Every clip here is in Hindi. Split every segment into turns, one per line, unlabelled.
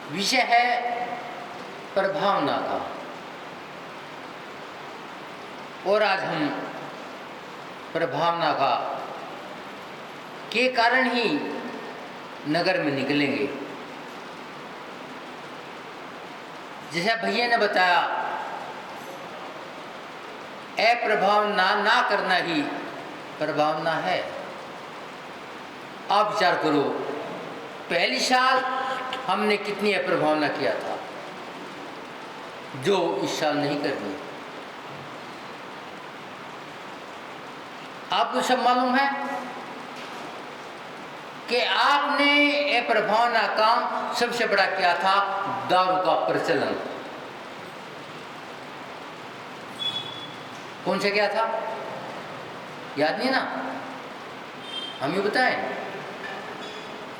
विषय है प्रभावना का। और आज हम प्रभावना का के कारण ही नगर में निकलेंगे। जैसा भैया ने बताया, अप्रभावना ना करना ही प्रभावना है। आप विचार करो, पहली साल हमने कितनी अप्रभावना किया था जो इस साल नहीं करनी। आपको सब मालूम है कि आपने अप्रभावना काम सबसे बड़ा किया था दारू का प्रचलन। कौन सा क्या था, याद नहीं ना? हम ये बताएं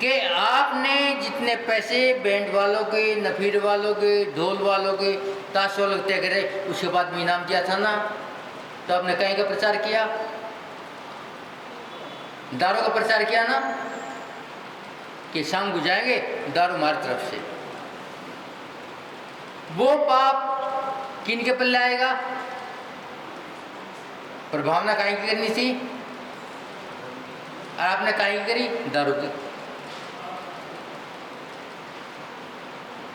कि आपने जितने पैसे बैंड वालों के, नफीर वालों के, ढोल वालों के, ताश वालों के तय करे, उसके बाद में इनाम दिया था ना। तो आपने कहीं का प्रचार किया, दारू का प्रचार किया ना, कि शाम को जाएंगे दारू हमारी तरफ से। वो पाप किन के पल्ले आएगा? प्रभावना कहीं की करनी थी और आपने कहीं की करी? दारू की।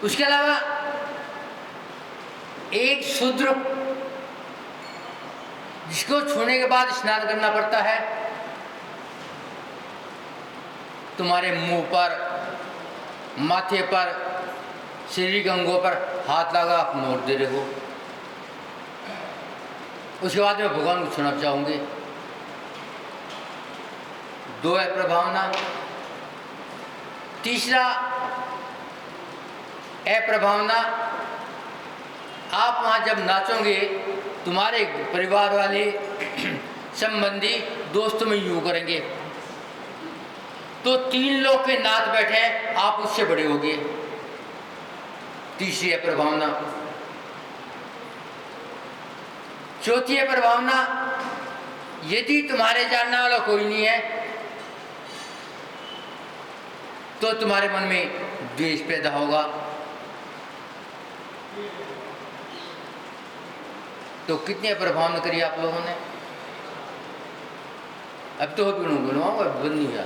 उसके अलावा एक शूद्र जिसको छूने के बाद स्नान करना पड़ता है, तुम्हारे मुंह पर, माथे पर, शरीर के अंगों पर हाथ लगा आप नोट दे रहे हो। उसके बाद में भगवान को छूना चाहूंगे। दो है प्रभावना। तीसरा अप्रभावना, आप वहाँ जब नाचोगे तुम्हारे परिवार वाले, संबंधी, दोस्तों में यूँ करेंगे तो 3 लोग के नाच बैठे हैं, आप उससे बड़े होगे। तीसरी अप्रभावना। चौथी अप्रभावना, यदि तुम्हारे जानने वाला कोई नहीं है तो तुम्हारे मन में द्वेष पैदा होगा। तो कितनी अप्रभावना करी आप लोगों ने? अब तो गुनवाऊंगा, बंद नहीं हुआ।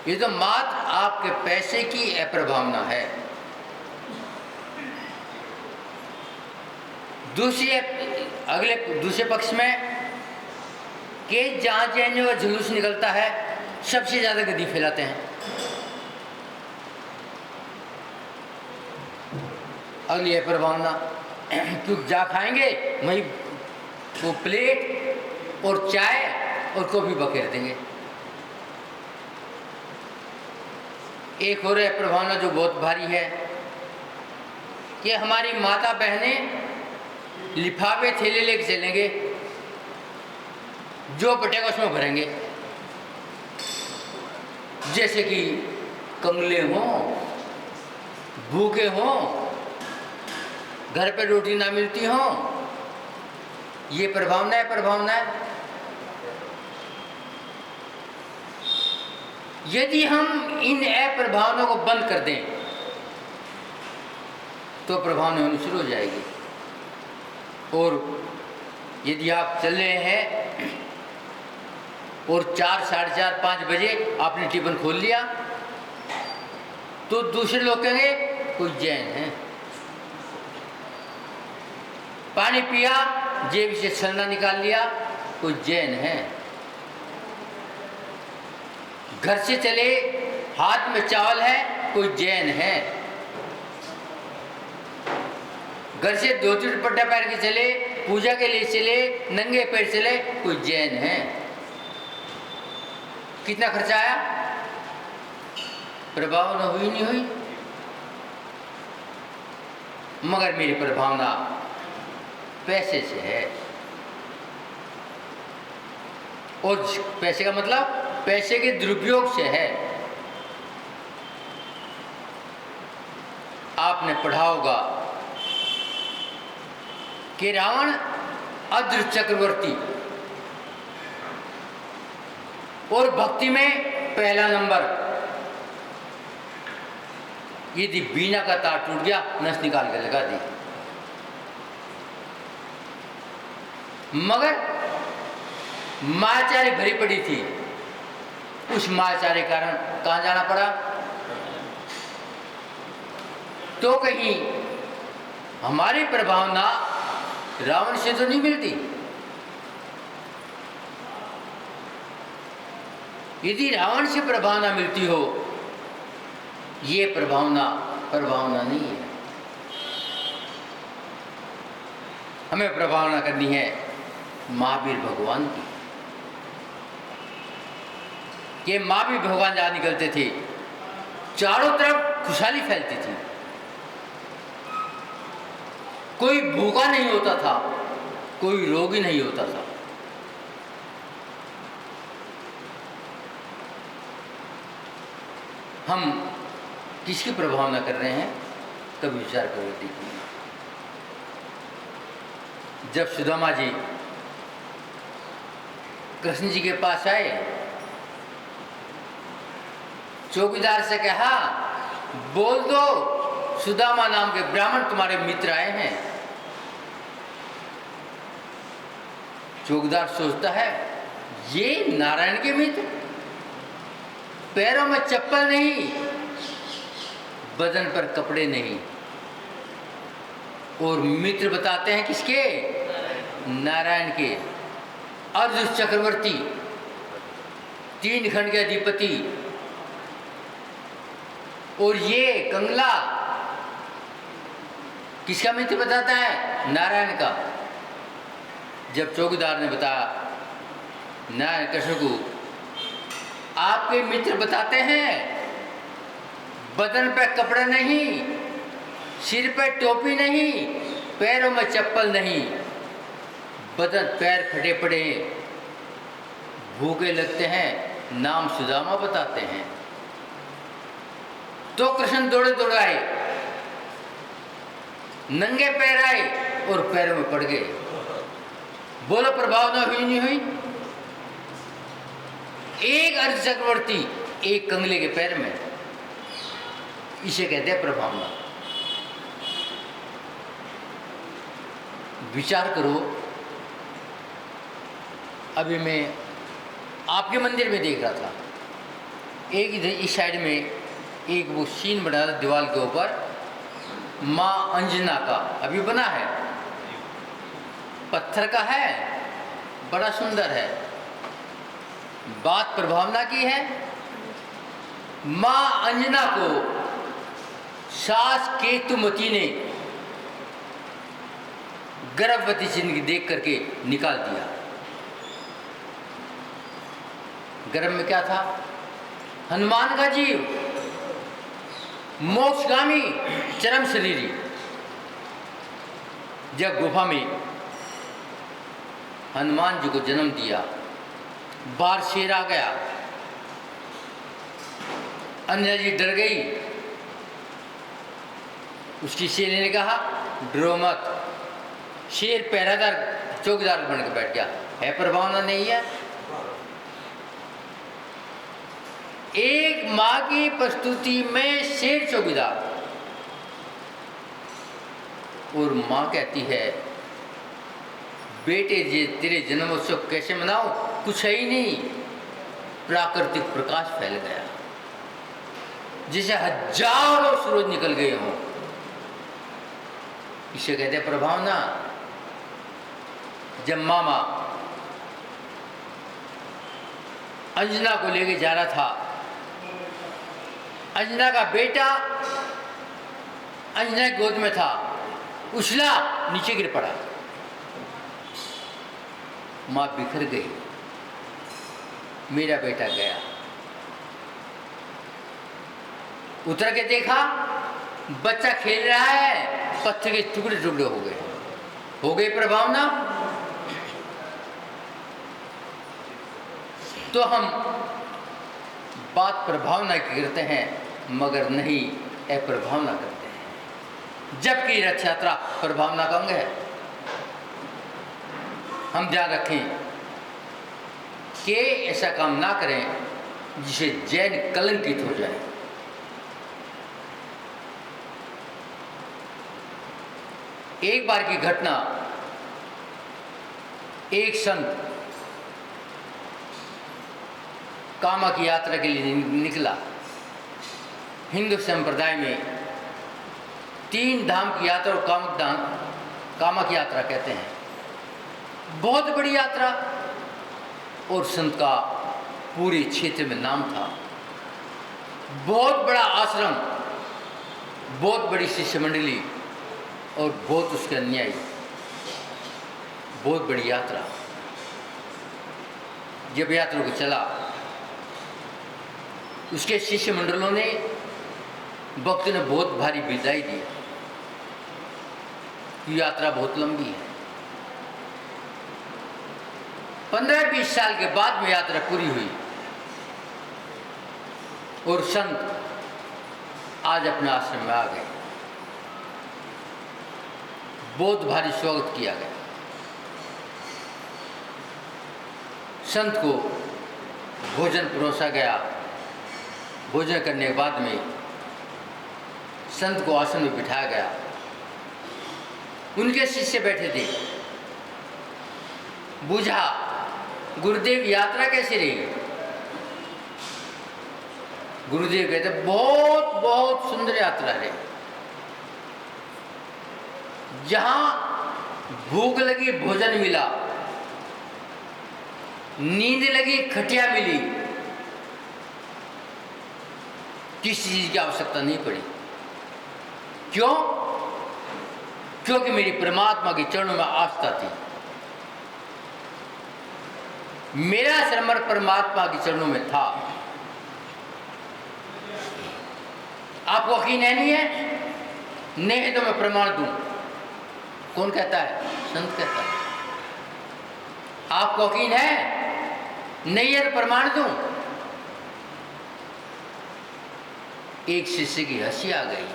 ये तो मात्र आपके पैसे की अप्रभावना है। दूसरे पक्ष में कि जहाँ जैन का जुलूस निकलता है सबसे ज़्यादा गद्दी फैलाते हैं। अगली अप्रभावना, क्योंकि जा खाएंगे वहीं वो प्लेट और चाय और कॉफी बखेर देंगे। एक और अप्रभावना जो बहुत भारी है कि हमारी माता बहनें लिफाफे थैले लेके चलेंगे, जो बटेगा उसमें भरेंगे। जैसे कि कंगले हों, भूखे हों, घर पे रोटी ना मिलती हो। ये प्रभावना है। प्रभावना है। यदि हम इन अप्रभावनाओं को बंद कर दें तो प्रभावना होनी शुरू हो जाएगी। और यदि आप चल रहे हैं और 4, साढ़े 4, 5 बजे आपने टिफिन खोल लिया तो दूसरे लोग कहेंगे कोई जैन है। पानी पिया, जेब से छलना निकाल लिया, कोई जैन है। घर से चले, हाथ में चावल है, कोई जैन है। घर से धोती दुपट्टा पहन के चले, पूजा के लिए चले, नंगे पैर चले, कोई जैन है। कितना खर्चा आया? प्रभावना हुई नहीं हुई? मगर मेरी प्रभावना पैसे से है। और पैसे का मतलब पैसे के दुरुपयोग से है। आपने पढ़ा होगा कि रावण अद्र चक्रवर्ती और भक्ति में पहला नंबर। यदि बीना का तार टूट गया, नस निकाल के लगा दी। मगर मायाचारी भरी पड़ी थी, उस मायाचारी कारण कहाँ जाना पड़ा? तो कहीं हमारी प्रभावना रावण से तो नहीं मिलती। यदि रावण से प्रभावना मिलती हो, ये प्रभावना नहीं है। हमें प्रभावना करनी है महावीर भगवान की। ये महावीर भगवान जहाँ निकलते थे, चारों तरफ खुशहाली फैलती थी। कोई भूखा नहीं होता था, कोई रोगी नहीं होता था। हम किसकी प्रभावना कर रहे हैं, कभी विचार करो। देखिए, जब सुदामा जी कृष्ण जी के पास आए, चौकीदार से कहा, बोल दो सुदामा नाम के ब्राह्मण तुम्हारे मित्र आए हैं। चौकीदार सोचता है, ये नारायण के मित्र, पैरों में चप्पल नहीं, बदन पर कपड़े नहीं, और मित्र बताते हैं किसके? नारायण के। अर्जुन चक्रवर्ती, 3 खंड के अधिपति, और ये कंगला किसका मित्र बताता है? नारायण का। जब चौकीदार ने बताया नारायण कृष्ण को, आपके मित्र बताते हैं बदन पे कपड़ा नहीं, सिर पे टोपी नहीं, पैरों में चप्पल नहीं, बदन पैर फटे पड़े, भूखे लगते हैं, नाम सुदामा बताते हैं। तो कृष्ण दौड़े दौड़े आए, नंगे पैर आए और पैरों में पड़ गए। बोलो प्रभावना हुई नहीं हुई? एक अर्ध चक्रवर्ती, एक कंगले के पैर में, इसे कहते हैं प्रभावना। विचार करो, अभी मैं आपके मंदिर में देख रहा था, एक इधर इस साइड में एक वो सीन बना था दीवार के ऊपर, माँ अंजना का अभी बना है, पत्थर का है, बड़ा सुंदर है। बात प्रभावना की है। माँ अंजना को सास केतुमती ने गर्भवती जिंदगी देख करके निकाल दिया। गर्भ में क्या था? हनुमान का जीव, मोक्षगामी चरम शरीरी। जब गुफा में हनुमान जी को जन्म दिया, बाहर शेर आ गया, अंजना जी डर गई। उसकी शेर ने कहा, डरो मत। शेर पहरादार चौकीदार बन के बैठ गया। है प्रभावना नहीं है? एक माँ की प्रस्तुति में शेर चौकीदार, और माँ कहती है, बेटे जी तेरे जन्मोत्सव कैसे मनाओ? कुछ है ही नहीं, प्राकृतिक प्रकाश फैल गया, जैसे हजारों सूरज निकल गए हों। इसे कहते हैं प्रभावना। जब मामा अंजना को लेके जा रहा था, अंजना का बेटा अंजना की गोद में था, उछला, नीचे गिर पड़ा, मां बिखर गई, मेरा बेटा गया। उतर के देखा, बच्चा खेल रहा है, पत्थर के टुकड़े टुकड़े हो गए प्रभावना। तो हम बात प्रभावना की करते हैं, मगर नहीं अप्रभावना करते हैं, जबकि रथ यात्रा प्रभावना का अंग है। हम ध्यान रखें कि ऐसा काम ना करें जिसे जैन कलंकित हो जाए। एक बार की घटना, एक संत कामा की यात्रा के लिए निकला। हिंदू संप्रदाय में 3 धाम की यात्रा और कामक यात्रा कहते हैं। बहुत बड़ी यात्रा, और संत का पूरे क्षेत्र में नाम था। बहुत बड़ा आश्रम, बहुत बड़ी शिष्य मंडली और बहुत उसके अनुयायी, बहुत बड़ी यात्रा। जब यात्रा को चला, उसके शिष्य मंडलों ने, भक्तों ने बहुत भारी विदाई दी। यात्रा बहुत लंबी है। 15-20 साल के बाद में यात्रा पूरी हुई और संत आज अपने आश्रम में आ गए। बहुत भारी स्वागत किया गया। संत को भोजन परोसा गया। भोजन करने के बाद में संत को आसन में बिठाया गया। उनके शिष्य बैठे थे। बूझा, गुरुदेव यात्रा कैसी रही? गुरुदेव कहते बहुत बहुत सुंदर यात्रा रही। जहां भूख लगी भोजन मिला, नींद लगी खटिया मिली, किसी चीज की आवश्यकता नहीं पड़ी। क्यों? क्योंकि मेरी परमात्मा के चरणों में आस्था थी। मेरा समर्पण परमात्मा के चरणों में था। आपको यकीन है नहीं है? नहीं है तो मैं प्रमाण दूं। कौन कहता है? संत कहता है। आपको यकीन है? नहीं है तो प्रमाण दूं। एक शिष्य की हंसी आ गई।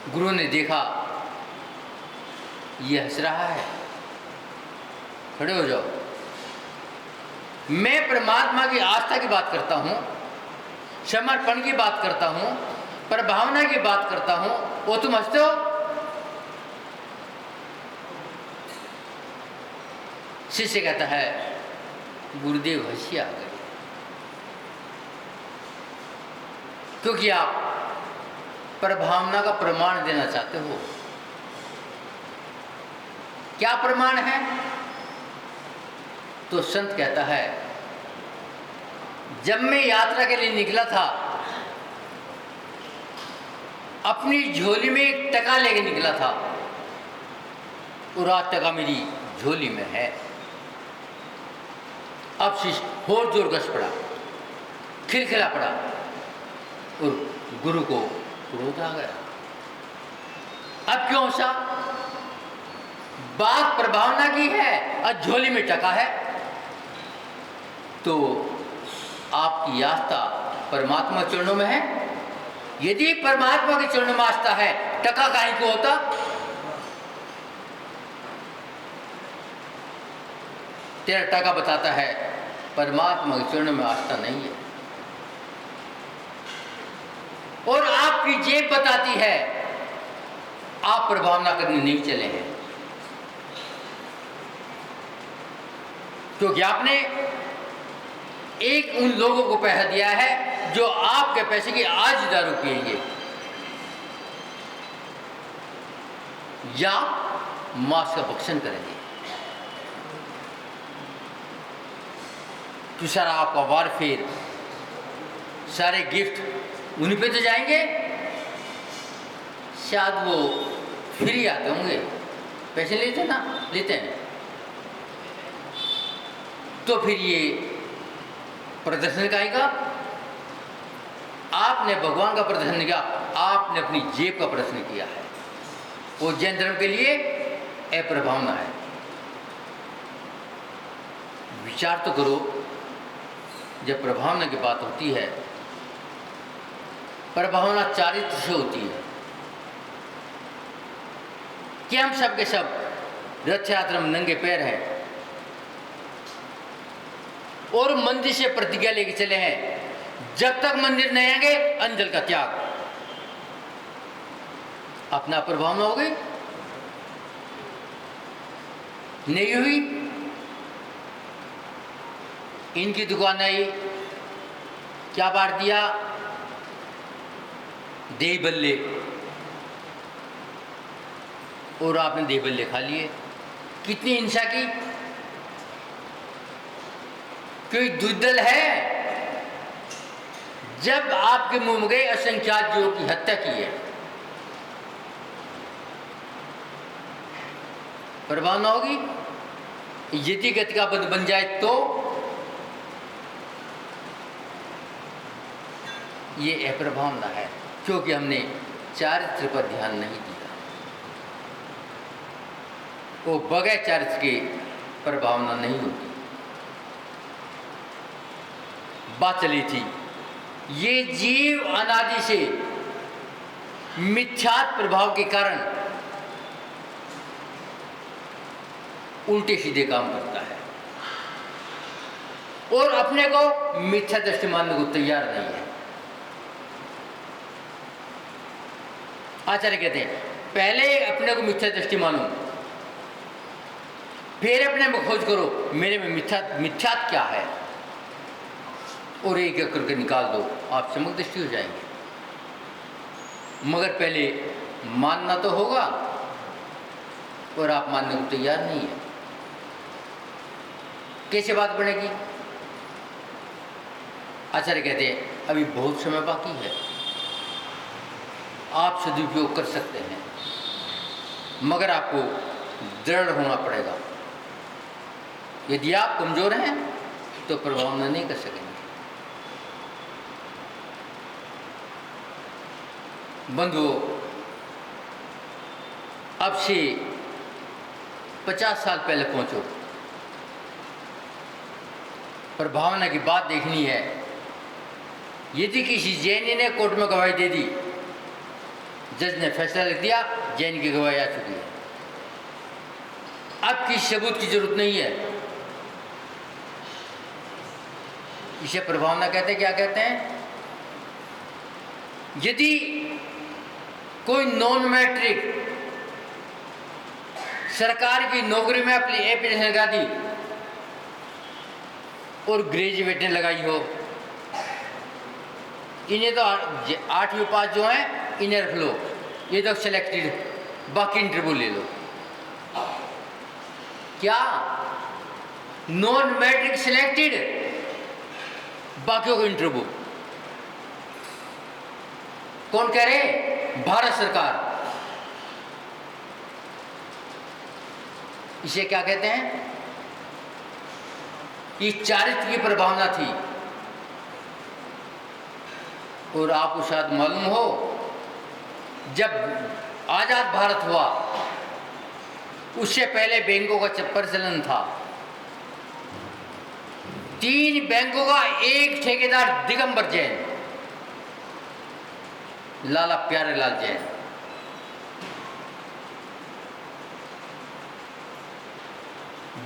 गुरु ने देखा ये हंस रहा है, खड़े हो जाओ। मैं परमात्मा की आस्था की बात करता हूं, समर्पण की बात करता हूं, प्रभावना की बात करता हूं, वो तुम हंसते हो? शिष्य कहता है गुरुदेव हंसी आ गई, क्योंकि आप प्रभावना का प्रमाण देना चाहते हो। क्या प्रमाण है? तो संत कहता है जब मैं यात्रा के लिए निकला था, अपनी झोली में एक टका लेके निकला था और आज टका मेरी झोली में है। अब शिष्य और जोर कस पड़ा, खिलखिला पड़ा और गुरु को क्रोध आ गया। अब क्यों सा? बात प्रभावना की है और झोली में टका है। तो आपकी आस्था परमात्मा चरणों में है। यदि परमात्मा के चरणों में आस्था है, टका काहे को होता? तेरा टका बताता है परमात्मा के चरणों में आस्था नहीं है। और आपकी जेब बताती है आप प्रभावना करने नहीं चले हैं, क्योंकि आपने एक उन लोगों को पैसा दिया है जो आपके पैसे की आज दारू पिएंगे या मांस का भक्षण करेंगे। तो सारा आपका वारफेर, सारे गिफ्ट उन्हीं पे तो जाएंगे। शायद वो फ्री आते होंगे, पैसे लेते ना, लेते हैं। तो फिर ये प्रदर्शन करेगा। आपने भगवान का प्रदर्शन नहीं किया, आपने अपनी जेब का प्रदर्शन किया है। वो जैन धर्म के लिए अप्रभावना है। विचार तो करो, जब प्रभावना की बात होती है, प्रभावना चारित्र से होती है कि हम सब के सब रथ यात्रा में नंगे पैर हैं और मंदिर से प्रतिज्ञा लेके चले हैं जब तक मंदिर नहीं आएंगे अंजल का त्याग। अपना प्रभावना हो गई? नहीं हुई। इनकी दुकान आई, क्या बांट दिया? दही बल्ले, और आपने दही बल्ले खा लिए। कितनी हिंसा की? कोई दुर्दल है? जब आपके मुंह में गए असंख्यात जीवों की हत्या की है, प्रभावना होगी? यदि गति का पद बन जाए तो ये अप्रभावना है, क्योंकि हमने चारित्र पर ध्यान नहीं दिया। वो बगैर चारित्र के प्रभावना नहीं होती। बात चली थी, ये जीव अनादि से मिथ्यात्व प्रभाव के कारण उल्टे सीधे काम करता है और अपने को मिथ्या दृष्टि मानने को तैयार नहीं है। आचार्य कहते हैं, पहले अपने को मिथ्या दृष्टि मानो, फिर अपने में खोज करो मेरे में मिथ्यात्व क्या है, और एक एक करके निकाल दो, आप समग्र दृष्टि हो जाएंगे। मगर पहले मानना तो होगा, और आप मानने को तैयार नहीं है। कैसे बात बढ़ेगी? आचार्य कहते हैं, अभी बहुत समय बाकी है, आप सदुपयोग कर सकते हैं, मगर आपको दृढ़ होना पड़ेगा। यदि आप कमजोर हैं तो प्रभावना नहीं कर सकेंगे। बंधुओं, अब से 50 साल पहले पहुंचो, प्रभावना की बात देखनी है। यदि किसी जैनी ने कोर्ट में गवाही दे दी, जज ने फैसला लिख दिया, जैन की गवाही आ चुकी है, अब किसी सबूत की जरूरत नहीं है। इसे प्रभावना कहते हैं। क्या कहते हैं? यदि कोई नॉन मैट्रिक सरकार की नौकरी में अपनी एप्लीकेशन लगा दी और ग्रेजुएट ने लगाई हो, इन्हें तो 8वीं पास जो है इन्हें रख लो, ये तो सिलेक्टेड, बाकी इंटरव्यू ले लो। क्या नॉन मैट्रिक सिलेक्टेड, बाकियों को इंटरव्यू? कौन कह रहे? भारत सरकार। इसे क्या कहते हैं? ये चारित्र की प्रभावना थी। और आपको शायद मालूम हो, जब आजाद भारत हुआ उससे पहले बैंकों का प्रचलन था। 3 बैंकों का एक ठेकेदार दिगंबर जैन, लाला प्यारे लाल जैन।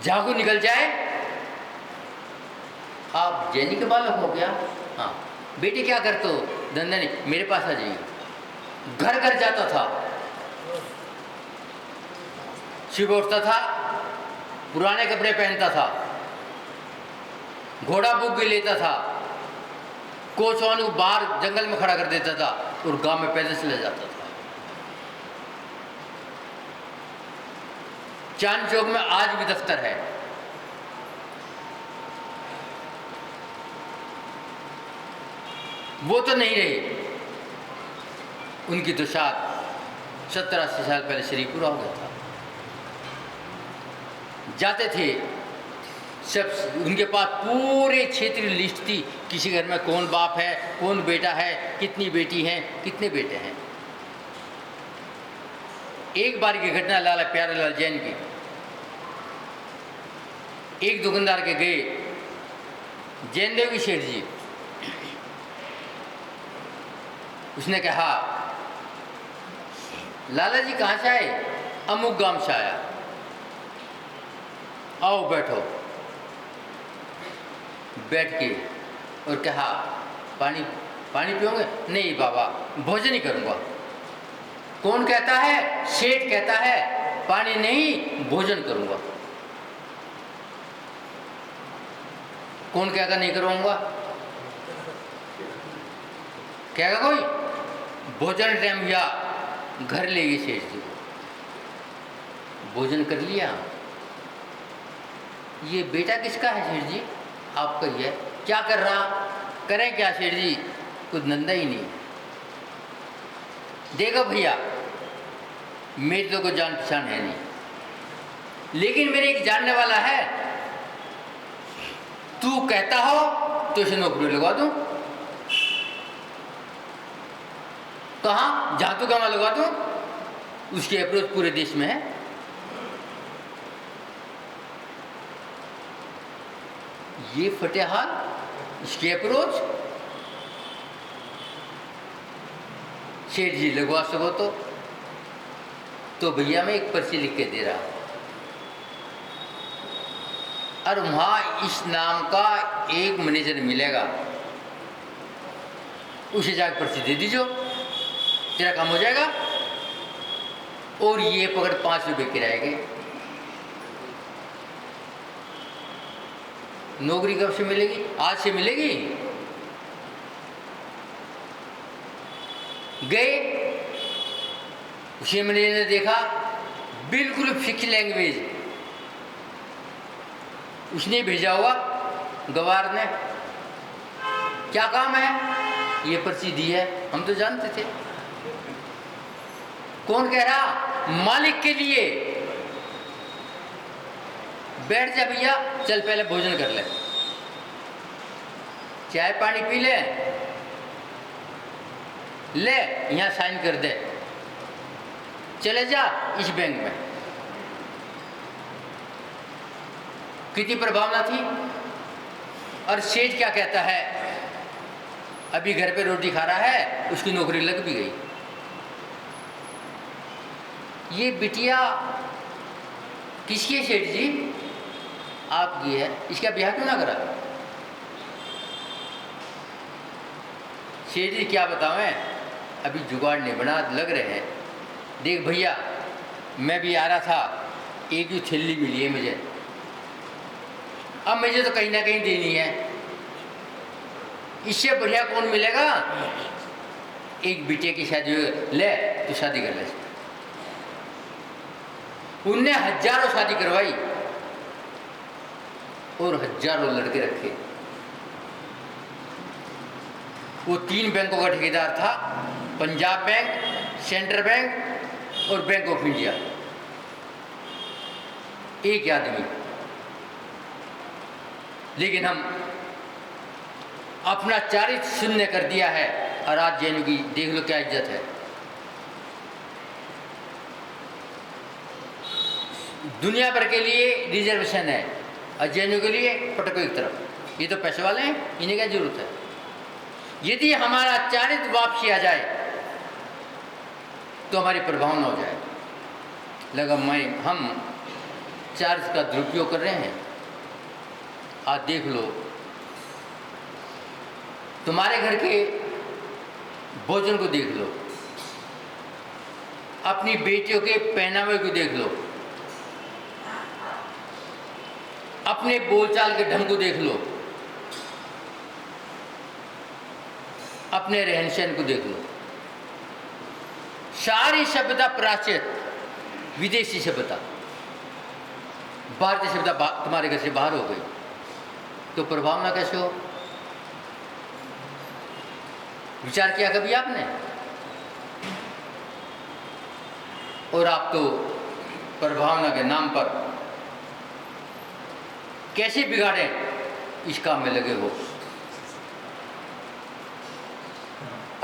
जागो निकल जाए, आप जैनी के बालक हो क्या? हाँ बेटे, क्या करते हो? धंधा नहीं, मेरे पास आ जाइए। घर घर जाता था, सुबह उठता था, पुराने कपड़े पहनता था, घोड़ा बुक भी लेता था, कोचवान को बाहर जंगल में खड़ा कर देता था और गांव में पैदल चले जाता था। चांद चौक में आज भी दफ्तर है। वो तो नहीं रहे, उनकी तो शायद 70-80 साल पहले शरीर पूरा हो गया था। जाते थे सब, उनके पास पूरे क्षेत्र की लिस्ट थी, किसी घर में कौन बाप है, कौन बेटा है, कितनी बेटी हैं, कितने बेटे हैं। एक बार की घटना लाला प्यारे लाल जैन की। एक दुकानदार के गए, जैन देव की शेठ जी। उसने कहा, लाला जी कहाँ से आए? अमुक गांव से आया। आओ बैठो। बैठ के और कहा, पानी पियोगे? नहीं बाबा, भोजन ही करूँगा। कौन कहता है? सेठ कहता है पानी नहीं भोजन करूंगा। कौन कहेगा नहीं करवाऊंगा? कहेगा कोई? भोजन टाइम या घर ले गए सेठ जी, भोजन कर लिया। ये बेटा किसका है सेठ जी? आपका ही है। क्या कर रहा? करें क्या सेठ जी? कुछ धंधा ही नहीं। देखो भैया, मेरी तो कोई जान पहचान है नहीं, लेकिन मेरे एक जानने वाला है, तू कहता हो तो इसे नौकरी लगवा दूं। कहाँ? जहां तू कहाँ लगवा दूं। उसकी अप्रोच पूरे देश में है। ये फतेहाल, इसकी अप्रोच सेठ जी लगवा सको तो भैया मैं एक पर्ची लिख के दे रहा हूं, और वहां इस नाम का एक मैनेजर मिलेगा, उसे जाकर पर्ची दे दीजिए, तेरा काम हो जाएगा। और ये पकड़ 5 रुपए किराएगे। नौकरी कब से मिलेगी? आज से मिलेगी। गए, उसे मैनेजर ने देखा, बिल्कुल फिक्स लैंग्वेज उसने भेजा हुआ गवार ने। क्या काम है? ये पर्ची दी है। हम तो जानते थे। कौन कह रहा? मालिक के लिए। बैठ जा भैया, चल पहले भोजन कर ले, चाय पानी पी ले, यहां साइन कर दे, चले जा इस बैंक में। कितनी प्रभावना थी। और सेठ क्या कहता है? अभी घर पे रोटी खा रहा है, उसकी नौकरी लग भी गई। ये बिटिया किसकी है सेठ जी? आपकी है। इसका ब्याह क्यों ना करा? सेठ जी क्या बतावें, अभी जुगाड़ नहीं बना, लग रहे हैं। देख भैया, मैं भी आ रहा था, एक जो थैली मिली है मुझे, अब मुझे तो कहीं ना कहीं देनी है। इससे बढ़िया कौन मिलेगा? एक बिटिया की शादी ले तो शादी कर ले। उनने हजारों शादी करवाई और हजारों लड़के रखे। वो 3 बैंकों का ठेकेदार था, पंजाब बैंक, सेंट्रल बैंक और बैंक ऑफ इंडिया। एक आदमी। लेकिन हम अपना चारित्र शून्य कर दिया है, और आज जेएनयू की देख लो क्या इज्जत है। दुनिया भर के लिए रिजर्वेशन है, और जेएनयू के लिए पटको एक तरफ। ये तो पैसे वाले हैं, इन्हें क्या जरूरत है। यदि हमारा चारित्र वापसी आ जाए तो हमारी प्रभावना हो जाए। लगा हम चारित्र का दुरुपयोग कर रहे हैं। आज देख लो, तुम्हारे घर के भोजन को देख लो, अपनी बेटियों के पहनावे को देख लो, अपने बोलचाल के ढंग को देख लो, अपने रहन सहन को देख लो। सारी सभ्यता प्राचीन विदेशी सभ्यता, भारतीय सभ्यता तुम्हारे घर से बाहर हो गई, तो प्रभावना कैसे हो? विचार किया कभी आपने? और आप तो प्रभावना के नाम पर कैसे बिगाड़ें इस काम में लगे हो।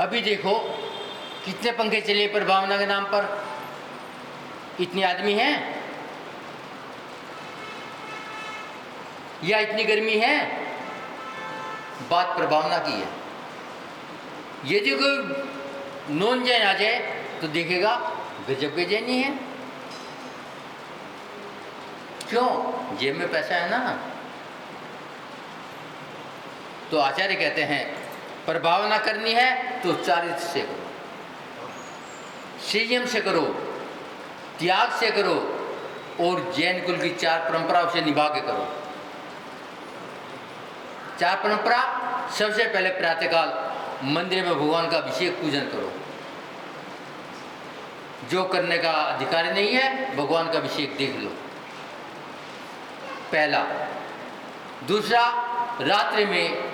अभी देखो कितने पंखे चले प्रभावना के नाम पर, इतने आदमी हैं या इतनी गर्मी है, बात प्रभावना की है। यदि कोई नॉन जैन आ जाए तो देखेगा गजब के जैनी है। क्यों? जेब में पैसा है ना। तो आचार्य कहते हैं प्रभावना करनी है तो चारित्र से करो। संयम से करो, त्याग से करो और जैन कुल की 4 परंपराओं से निभा के करो। 4 परंपरा, सबसे पहले प्रातःकाल मंदिर में भगवान का अभिषेक पूजन करो। जो करने का अधिकार नहीं है, भगवान का अभिषेक देख लो, पहला। दूसरा, रात्रि में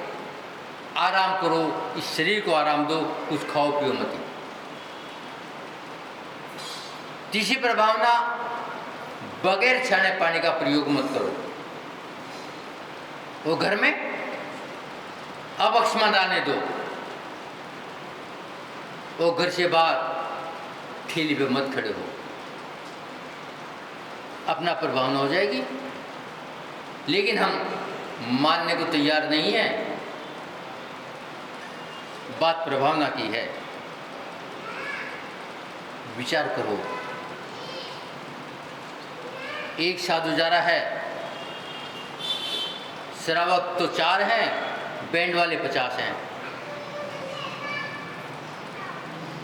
आराम करो, इस शरीर को आराम दो, कुछ खाओ पियो मत। तीसरी प्रभावना, बगैर छाने पानी का प्रयोग मत करो। वो घर में अवक्ष्मण आने दो, वो घर से बाहर ठेली पे मत खड़े हो, अपना प्रभावना हो जाएगी। लेकिन हम मानने को तैयार नहीं है, बात प्रभावना की है। विचार करो, एक साधु जा रहा है, श्रावक तो 4 हैं, बैंड वाले 50 हैं,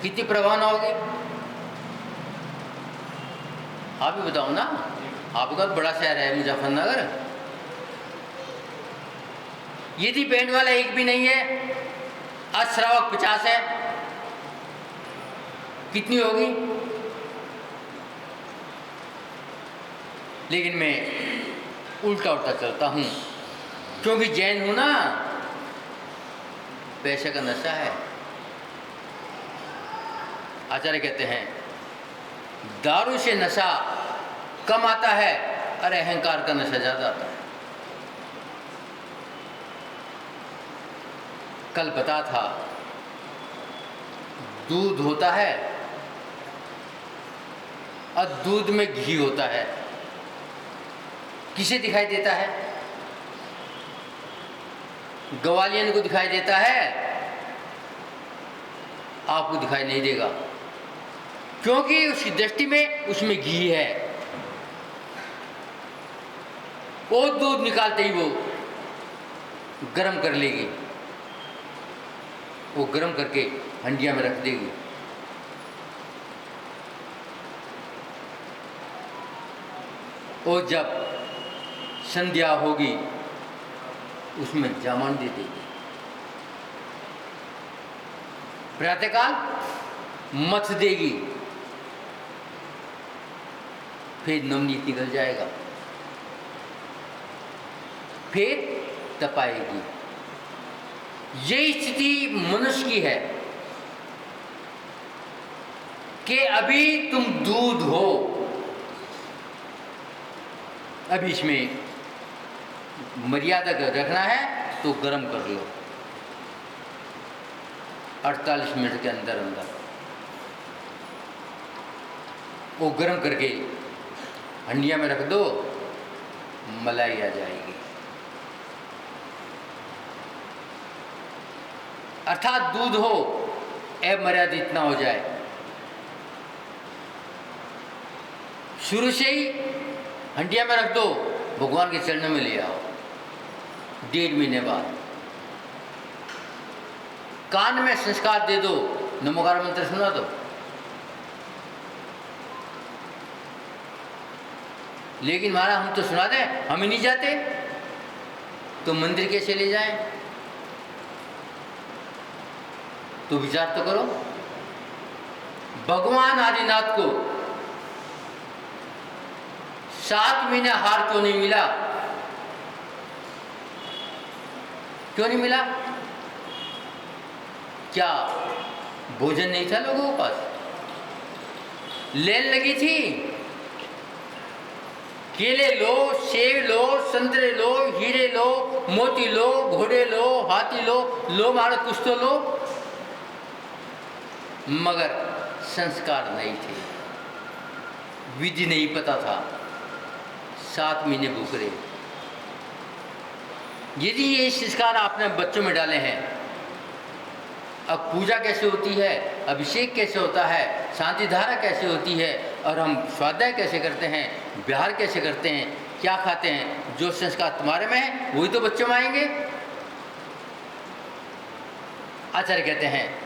कितनी प्रभावना होगी? आप ही बताओ ना, आपका बड़ा शहर है मुजफ्फरनगर, यदि बैंड वाला एक भी नहीं है, आज श्रावक 50 है, कितनी होगी? लेकिन मैं उल्टा उल्टा चलता हूँ, क्योंकि जैन हूँ ना, पैसे का नशा है। आचार्य कहते हैं, दारू से नशा कम आता है, अरे अहंकार का नशा ज़्यादा आता है। कल बता था, दूध होता है और दूध में घी होता है, किसे दिखाई देता है? ग्वालियन को दिखाई देता है, आपको दिखाई नहीं देगा, क्योंकि उसकी दृष्टि में उसमें घी है। वो दूध निकालते ही वो गरम कर लेगी, वो गरम करके हंडिया में रख देगी। और जब संध्या होगी, उसमें जामन दे देगी। प्रातःकाल मथ देगी, फिर नवनीत निकल जाएगा, फिर तपाएगी। यही स्थिति मनुष्य की है कि अभी तुम दूध हो, अभी इसमें मर्यादा रखना है तो गर्म कर लो, 48 मिनट के अंदर अंदर वो गर्म करके हंडिया में रख दो, मलाई आ जाएगी। अर्थात दूध हो, अमर्यादित ना हो जाए। शुरू से ही हंडिया में रख दो, भगवान के चरणों में ले आओ। 1.5 महीने बाद कान में संस्कार दे दो, नमोकार मंत्र सुना दो। लेकिन महाराज हम तो सुना दें, हम ही नहीं जाते, तो मंदिर कैसे ले जाएं? तो विचार तो करो, भगवान आदिनाथ को 7 महीने हार क्यों नहीं मिला? क्यों नहीं मिला? क्या भोजन नहीं था लोगों के पास? लेन लगी थी, केले लो, सेब लो, संतरे लो, हीरे लो, मोती लो, घोड़े लो, हाथी लो मारो, कुछ तो लो, मगर संस्कार नहीं थे, विधि नहीं पता था। 7 महीने भूख रहे। यदि ये संस्कार आपने बच्चों में डाले हैं, अब पूजा कैसे होती है, अभिषेक कैसे होता है, शांति धारा कैसे होती है, और हम स्वाध्याय कैसे करते हैं, विहार कैसे करते हैं, क्या खाते हैं, जो संस्कार तुम्हारे में है वही तो बच्चों में आएंगे। आचार्य कहते हैं